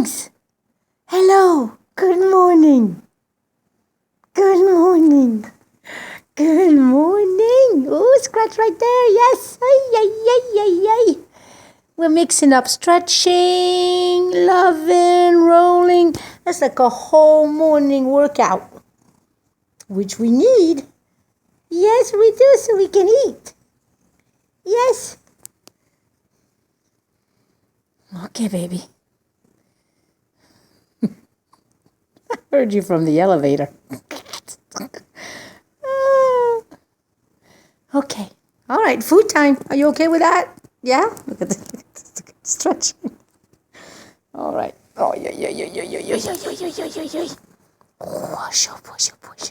Binx! Hello! Good morning! Good morning! Good morning! Oh, scratch right there, yes! Ay, ay, ay, ay, ay. We're mixing up stretching, loving, rolling. That's like a whole morning workout, which we need. Yes, we do, so we can eat. Yes. Okay, baby. I heard you from the elevator. Okay. All right, food time. Are you okay with that? Yeah? Look at the stretching. All right. Oh, yeah. Push, push, push.